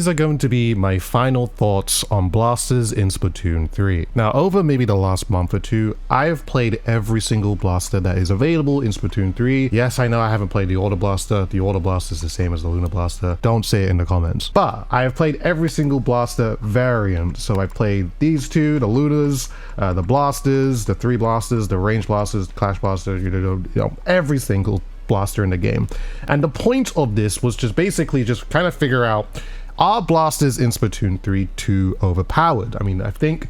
these are going to be my final thoughts on blasters in Splatoon 3. Now, over maybe the last month or two, I have played every single blaster that is available in Splatoon 3. Yes, I know I haven't played the Auto Blaster. The Auto Blaster is the same as the Lunar Blaster. Don't say it in the comments. But I have played every single blaster variant. So I've played these two, the Lunars, the Blasters, the 3 Blasters, the Range Blasters, the Clash Blasters, you know, every single blaster in the game. And the point of this was just basically just kind of figure out, are blasters in Splatoon 3 too overpowered? I mean, I think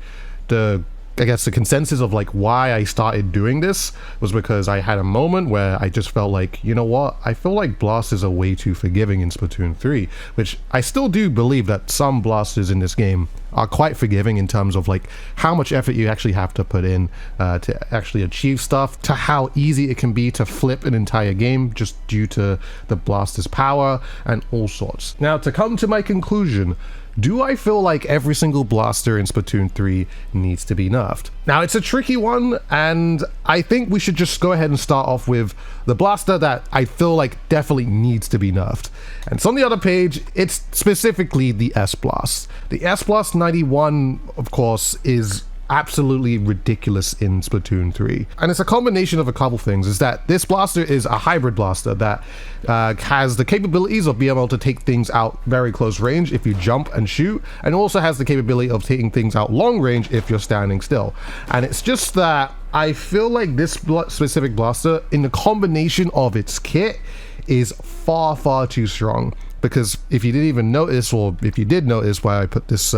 I guess the consensus of like why I started doing this was because I had a moment where I just felt like, you know what, I feel like blasters are way too forgiving in Splatoon 3, which I still do believe that some blasters in this game are quite forgiving in terms of like how much effort you actually have to put in to actually achieve stuff, to how easy it can be to flip an entire game just due to the blaster's power and all sorts. Now, to come to my conclusion, do I feel like every single blaster in Splatoon 3 needs to be nerfed? Now, it's a tricky one, and I think we should just go ahead and start off with the blaster that I feel like definitely needs to be nerfed. And it's on the other page. It's specifically the S-Blast. The S-Blast 91, of course, is absolutely ridiculous in Splatoon 3, and it's a combination of a couple things. Is that this blaster is a hybrid blaster that has the capabilities of being able to take things out very close range if you jump and shoot, and also has the capability of taking things out long range if you're standing still. And it's just that I feel like this specific blaster, in the combination of its kit, is far too strong. Because if you didn't even notice, or if you did notice why I put this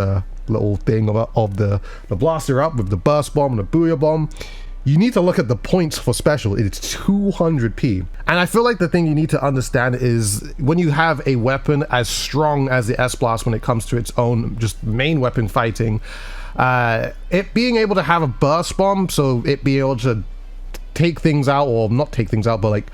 little thing of the blaster up with the burst bomb and the booyah bomb, you need to look at the points for special. It's 200p. And I feel like the thing you need to understand is when you have a weapon as strong as the S-Blast when it comes to its own just main weapon fighting, it being able to have a burst bomb, so it being able to take things out, or not take things out, but like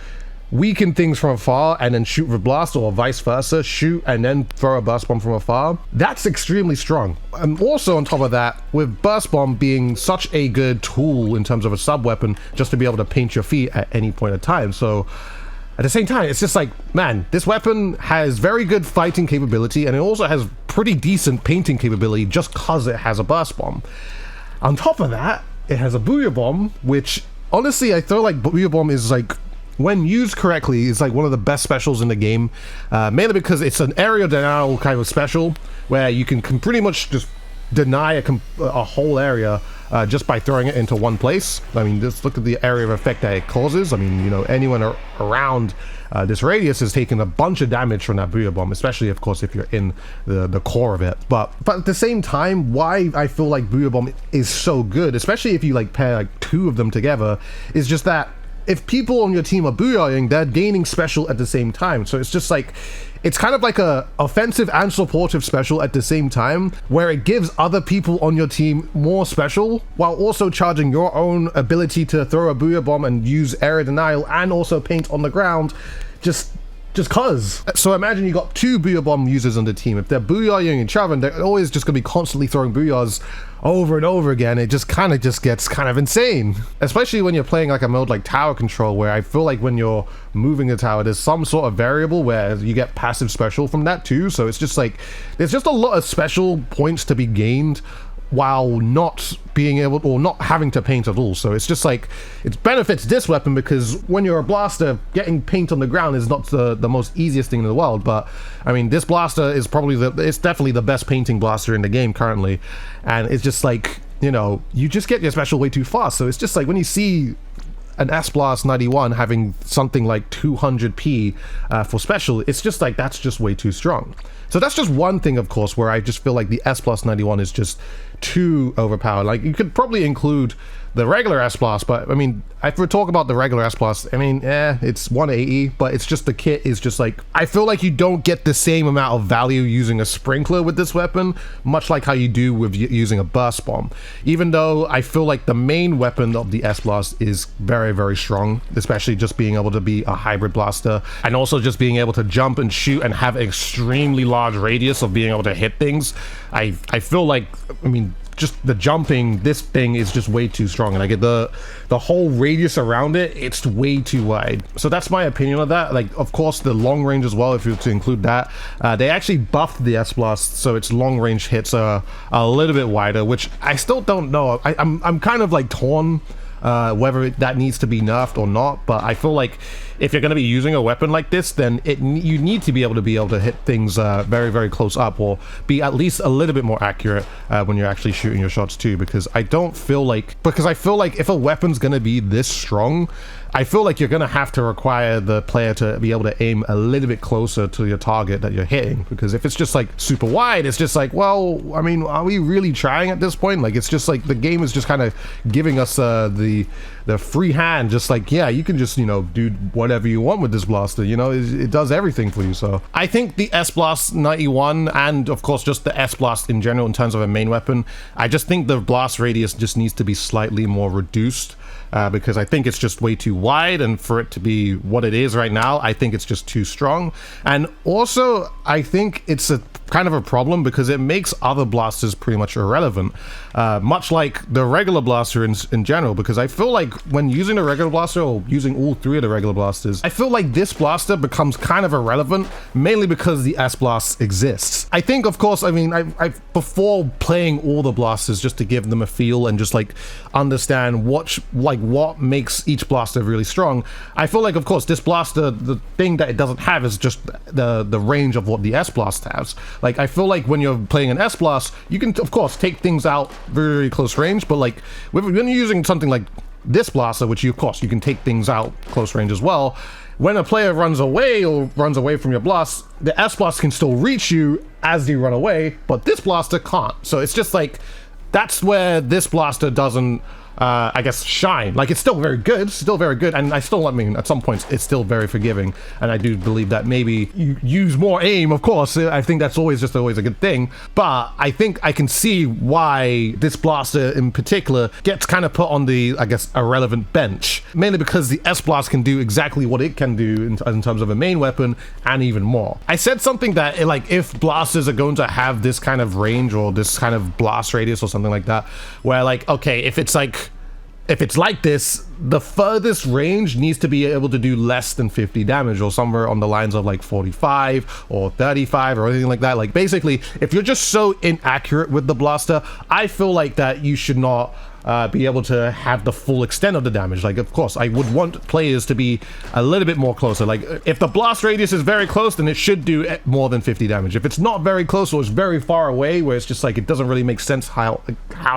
weaken things from afar and then shoot with blast, or vice versa, shoot and then throw a burst bomb from afar, that's extremely strong. And also on top of that, with burst bomb being such a good tool in terms of a sub weapon, just to be able to paint your feet at any point in time. So at the same time, it's just like, man, this weapon has very good fighting capability, and it also has pretty decent painting capability just cause it has a burst bomb. On top of that, it has a booyah bomb, which honestly I feel like booyah bomb is like, when used correctly, it's like one of the best specials in the game, mainly because it's an area denial kind of special where you can pretty much just deny a whole area just by throwing it into one place. I mean, just look at the area of effect that it causes. I mean, you know, anyone around this radius is taking a bunch of damage from that booyah bomb, especially, of course, if you're in the core of it. But at the same time, why I feel like booyah bomb is so good, especially if you like pair like 2 of them together, is just that if people on your team are booyahing, they're gaining special at the same time. So it's just like, it's kind of like a offensive and supportive special at the same time, where it gives other people on your team more special, while also charging your own ability to throw a booyah bomb and use area denial and also paint on the ground, just cause. So imagine you got 2 booyah bomb users on the team. If they're booyahing each other, they're always just gonna be constantly throwing booyahs over and over again. It just gets kind of insane, especially when you're playing like a mode like tower control, where I feel like when you're moving the tower, there's some sort of variable where you get passive special from that too. So it's just like, there's just a lot of special points to be gained while not being able, or not having to paint at all. So it's just like, it benefits this weapon because when you're a blaster, getting paint on the ground is not the most easiest thing in the world. But I mean, this blaster is probably it's definitely the best painting blaster in the game currently. And it's just like, you know, you just get your special way too fast. So it's just like when you see an S-Blast 91 having something like 200p for special, it's just like, that's just way too strong. So that's just one thing, of course, where I just feel like the S-Blast 91 is just too overpowered. Like, you could probably include the regular S-Blast, but I mean, if we talk about the regular S-Blast, I mean, it's 180, but it's just the kit is just like, I feel like you don't get the same amount of value using a sprinkler with this weapon, much like how you do with using a burst bomb. Even though I feel like the main weapon of the S-Blast is very strong, especially just being able to be a hybrid blaster, and also just being able to jump and shoot and have an extremely large radius of being able to hit things. I feel like, I mean, just the jumping, this thing is just way too strong, and I get the whole radius around it, it's way too wide. So that's my opinion of that. Like, of course, the long range as well, if you were to include that, they actually buffed the S-Blast, so its long range hits are a little bit wider, which I still don't know. I'm kind of like torn whether that needs to be nerfed or not, but I feel like if you're going to be using a weapon like this, then you need to be able to hit things very, very close up, or be at least a little bit more accurate when you're actually shooting your shots too, because I feel like if a weapon's going to be this strong, I feel like you're going to have to require the player to be able to aim a little bit closer to your target that you're hitting, because if it's just like super wide, it's just like, well, I mean, are we really trying at this point? Like, it's just like the game is just kind of giving us the free hand, just like, yeah, you can just, you know, do whatever you want with this blaster, you know, it does everything for you. So I think the S-Blast 91, and of course just the S-Blast in general in terms of a main weapon, I just think the blast radius just needs to be slightly more reduced, because I think it's just way too wide, and for it to be what it is right now, I think it's just too strong. And also I think it's a kind of a problem because it makes other blasters pretty much irrelevant, much like the regular blaster in general, because I feel like when using the regular blaster, or using all three of the regular blasters, I feel like this blaster becomes kind of irrelevant, mainly because the S-Blast exists. I think, of course, I mean, I before playing all the blasters, just to give them a feel and just like understand what makes each blaster really strong, I feel like, of course, this blaster, the thing that it doesn't have is just the range of what the S-Blast has. Like, I feel like when you're playing an S-Blast, you can, of course, take things out very, very close range, but like when you're using something like this blaster, which you, of course, you can take things out close range as well, when a player runs away or runs away from your blast, the S-Blast can still reach you as you run away, but this blaster can't. So it's just like, that's where this blaster doesn't, I guess, shine. Like, it's still very good, and I mean, at some points, it's still very forgiving, and I do believe that maybe you use more aim, of course. I think that's always a good thing, but I think I can see why this blaster in particular gets kind of put on the, I guess, irrelevant bench, mainly because the S-Blast can do exactly what it can do in terms of a main weapon, and even more. I said something that, like, if blasters are going to have this kind of range, or this kind of blast radius, or something like that, where, like, okay, if it's like this, the furthest range needs to be able to do less than 50 damage, or somewhere on the lines of like 45 or 35 or anything like that. Like, basically, if you're just so inaccurate with the blaster, I feel like that you should not be able to have the full extent of the damage. Like, of course, I would want players to be a little bit more closer. Like, if the blast radius is very close, then it should do more than 50 damage. If it's not very close, or it's very far away, where it's just like, it doesn't really make sense how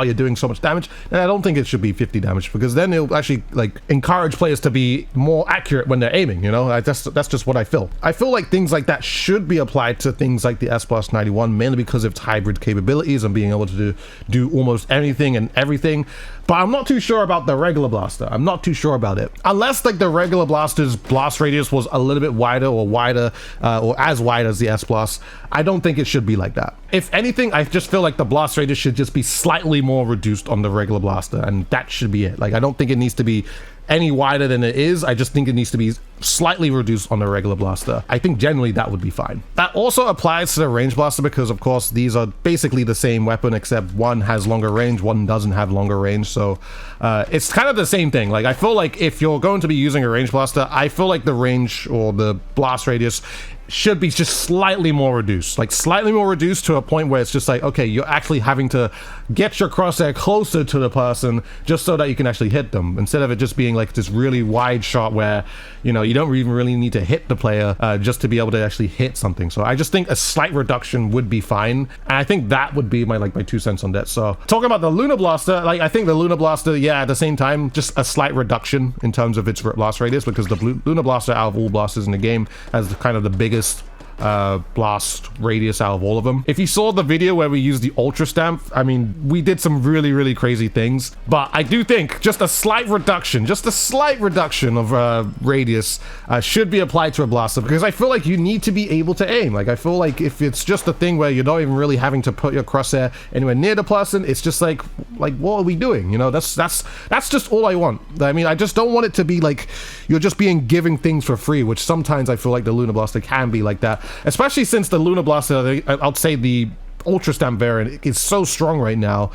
you're doing so much damage, then I don't think it should be 50 damage, because then it'll actually, like, encourage players to be more accurate when they're aiming, you know? That's just what I feel. I feel like things like that should be applied to things like the S-Blast 91, mainly because of its hybrid capabilities and being able to do almost anything and everything. But I'm not too sure about the regular blaster. I'm not too sure about it. Unless, like, the regular blaster's blast radius was a little bit wider, or as wide as the S-Blast, I don't think it should be like that. If anything, I just feel like the blast radius should just be slightly more reduced on the regular blaster, and that should be it. Like, I don't think it needs to be any wider than it is. I just think it needs to be slightly reduced on the regular blaster. I think generally that would be fine. That also applies to the range blaster, because of course these are basically the same weapon, except one has longer range, one doesn't have longer range. So it's kind of the same thing. Like, I feel like if you're going to be using a range blaster, I feel like the range, or the blast radius, should be just slightly more reduced, like slightly more reduced to a point where it's just like, okay, you're actually having to get your crosshair closer to the person just so that you can actually hit them, instead of it just being like this really wide shot where, you know, you don't even really need to hit the player just to be able to actually hit something. So I just think a slight reduction would be fine, and I think that would be my 2 cents on that. So talking about the Luna Blaster, like, I think the Luna Blaster, yeah, at the same time, just a slight reduction in terms of its blast radius, because the Luna Blaster, out of all blasters in the game, has kind of the biggest blast radius out of all of them. If you saw the video where we used the Ultra Stamp, I mean, we did some really, really crazy things, but I do think just a slight reduction of radius should be applied to a blaster, because I feel like you need to be able to aim. Like, I feel like if it's just a thing where you're not even really having to put your crosshair anywhere near the person, it's just like what are we doing? You know, that's just all I want. I mean, I just don't want it to be like you're just giving things for free, which sometimes I feel like the Luna Blaster can be like that. Especially since the Luna Blaster, I'll say the Ultra Stamp variant is so strong right now,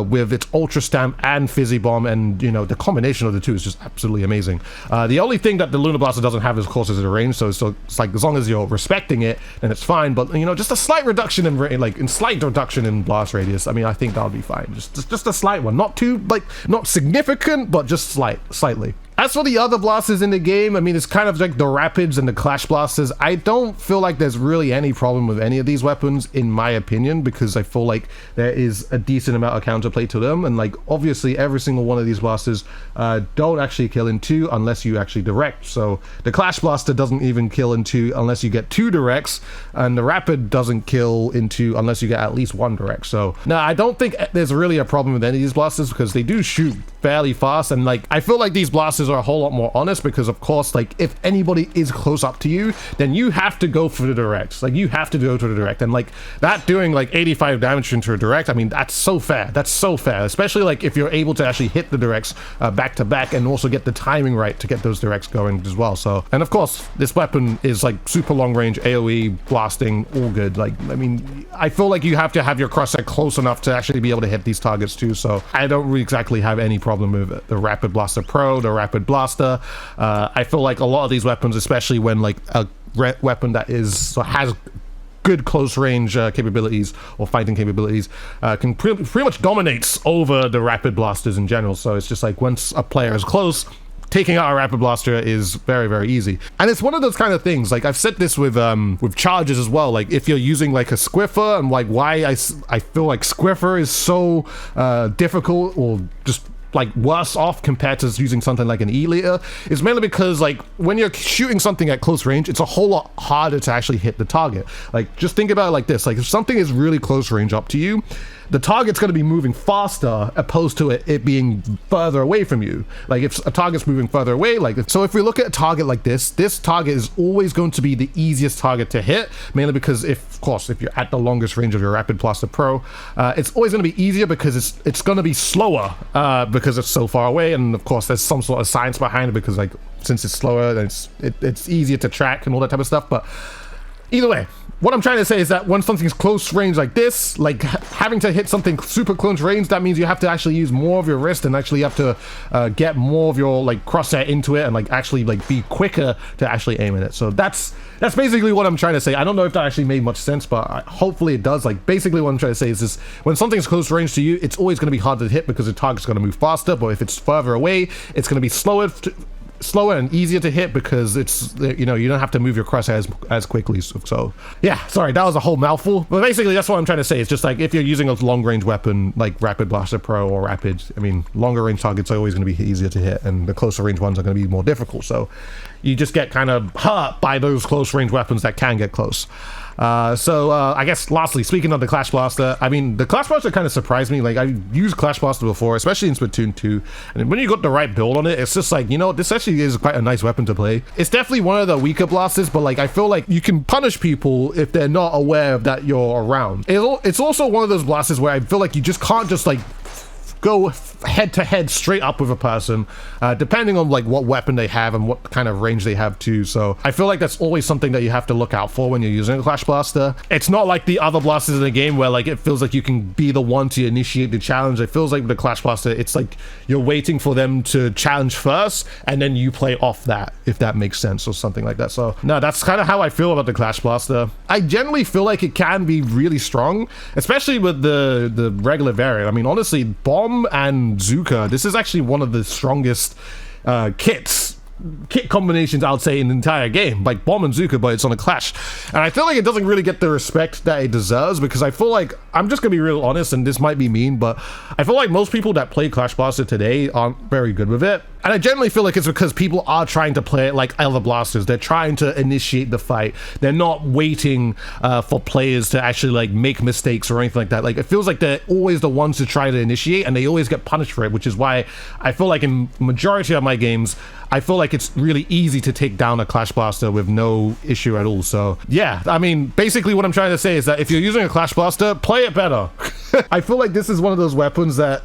with its Ultra Stamp and Fizzy Bomb, and you know, the combination of the two is just absolutely amazing. The only thing that the Lunar Blaster doesn't have, of course, is the range. So it's like, as long as you're respecting it, then it's fine. But you know, just a slight reduction in slight reduction in blast radius. I mean, I think that'll be fine. Just a slight one, not too, like, not significant, but just slightly. As for the other blasters in the game, I mean, it's kind of like the Rapids and the Clash Blasters. I don't feel like there's really any problem with any of these weapons, in my opinion, because I feel like there is a decent amount of counterplay to them. And like, obviously, every single one of these blasters don't actually kill in 2 unless you actually direct. So the Clash Blaster doesn't even kill in 2 unless you get 2 directs, and the Rapid doesn't kill in 2 unless you get at least 1 direct. So now, I don't think there's really a problem with any of these blasters, because they do shoot fairly fast, and like, I feel like these blasters are a whole lot more honest, because of course, like, if anybody is close up to you, then you have to go for the direct. Like, you have to go to the direct, and like, that doing like 85 damage into a direct, I mean, that's so fair. That's so fair, especially like if you're able to actually hit the directs back to back, and also get the timing right to get those directs going as well. So, and of course, this weapon is like super long range, AoE, blasting, all good. Like, I mean, I feel like you have to have your crosshair close enough to actually be able to hit these targets too. So I don't really exactly have any problem with it. The Rapid Blaster Pro, the Rapid Blaster. I feel like a lot of these weapons, especially when like a weapon that has good close range capabilities or fighting capabilities, can pretty much dominates over the Rapid Blasters in general. So it's just like, once a player is close, taking out a Rapid Blaster is very, very easy. And it's one of those kind of things, like, I've said this with charges as well. Like, if you're using like a Squiffer, and like, why I feel like Squiffer is so difficult, or just like worse off compared to using something like an E-liter, is mainly because like, when you're shooting something at close range, it's a whole lot harder to actually hit the target. Like, just think about it like this: like, if something is really close range up to you, the target's going to be moving faster, opposed to it being further away from you. Like, if a target's moving further away, like, so if we look at a target like this target is always going to be the easiest target to hit, mainly because of course, if you're at the longest range of your Rapid Blaster Pro, it's always going to be easier because it's going to be slower, because it's so far away. And of course, there's some sort of science behind it, because like, since it's slower, then it's easier to track and all that type of stuff. But either way, what I'm trying to say is that when something's close range like this, like having to hit something super close range, that means you have to actually use more of your wrist, and actually have to get more of your like crosshair into it, and like actually like be quicker to actually aim at it. So that's basically what I'm trying to say. I don't know if that actually made much sense, but hopefully it does. Like, basically what I'm trying to say is this: when something's close range to you, it's always going to be harder to hit because the target's going to move faster. But if it's further away, it's going to be slower and easier to hit, because it's, you know, you don't have to move your crosshair as quickly. So yeah, sorry, that was a whole mouthful, but basically that's what I'm trying to say. It's just like, if you're using a long range weapon like Rapid Blaster Pro or Rapid, I mean, longer range targets are always going to be easier to hit, and the closer range ones are going to be more difficult. So you just get kind of hurt by those close range weapons that can get close. I guess lastly, speaking of the Clash Blaster, I mean, the Clash Blaster kind of surprised me. Like, I used Clash Blaster before, especially in Splatoon 2, and when you got the right build on it, it's just like, you know, this actually is quite a nice weapon to play. It's definitely one of the weaker blasters, but like, I feel like you can punish people if they're not aware of that you're around. It's also one of those blasters where I feel like you just can't just like go head to head straight up with a person, depending on like what weapon they have and what kind of range they have too. So I feel like that's always something that you have to look out for when you're using a Clash Blaster. It's not like the other blasters in the game where like, it feels like you can be the one to initiate the challenge. It feels like with the Clash Blaster, it's like you're waiting for them to challenge first, and then you play off that, if that makes sense, or something like that. So no, that's kind of how I feel about the Clash Blaster. I generally feel like it can be really strong, especially with the regular variant. I mean, honestly, Bomb and Zuka, this is actually one of the strongest kit combinations, I would say, in the entire game. Like, Bomb and Zuka, but it's on a Clash. And I feel like it doesn't really get the respect that it deserves, because I feel like, I'm just gonna be real honest, and this might be mean, but I feel like most people that play Clash Blaster today aren't very good with it. And I generally feel like it's because people are trying to play it like other blasters. They're trying to initiate the fight. They're not waiting for players to actually like make mistakes or anything like that. Like, it feels like they're always the ones to try to initiate, and they always get punished for it, which is why I feel like in majority of my games, I feel like it's really easy to take down a Clash Blaster with no issue at all. So yeah, I mean, basically what I'm trying to say is that if you're using a Clash Blaster, play it better. I feel like this is one of those weapons that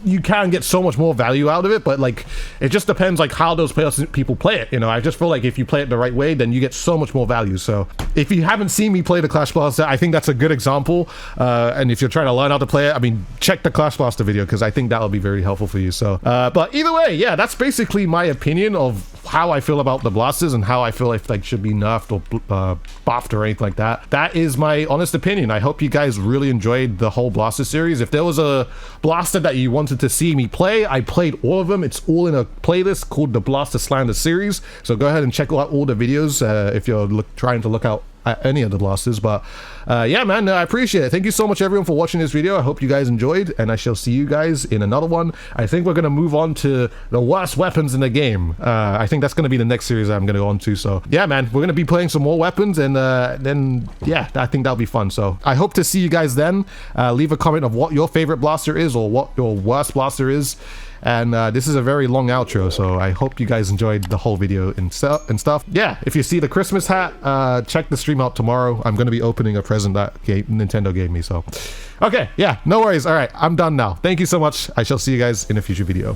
you can get so much more value out of it, but like it just depends like how those people play it. You know, I just feel like if you play it the right way, then you get so much more value. So if you haven't seen me play the Clash Blaster, I think that's a good example. And if you're trying to learn how to play it, I mean, check the Clash Blaster video, because I think that'll be very helpful for you. So but either way, yeah, that's basically my opinion of how I feel about the blasters and how I feel if like should be nerfed or buffed or anything like that. That is my honest opinion. I hope you guys really enjoyed the whole blaster series. If there was a blaster that you wanted to see me play, I played all of them. It's all in a playlist called the Blaster Slander series, so go ahead and check out all the videos if you're trying to look out at any of the blasters. But yeah, man, I appreciate it. Thank you so much everyone for watching this video. I hope you guys enjoyed, and I shall see you guys in another one. I think we're gonna move on to the worst weapons in the game. I think that's gonna be the next series I'm gonna go on to. So yeah, man, we're gonna be playing some more weapons, and then yeah, I think that'll be fun. So I hope to see you guys then. Leave a comment of what your favorite blaster is or what your worst blaster is. And this is a very long outro, so I hope you guys enjoyed the whole video and stuff. Yeah, if you see the Christmas hat, check the stream out tomorrow. I'm going to be opening a present that Nintendo gave me, so. Okay, yeah, no worries. All right, I'm done now. Thank you so much. I shall see you guys in a future video.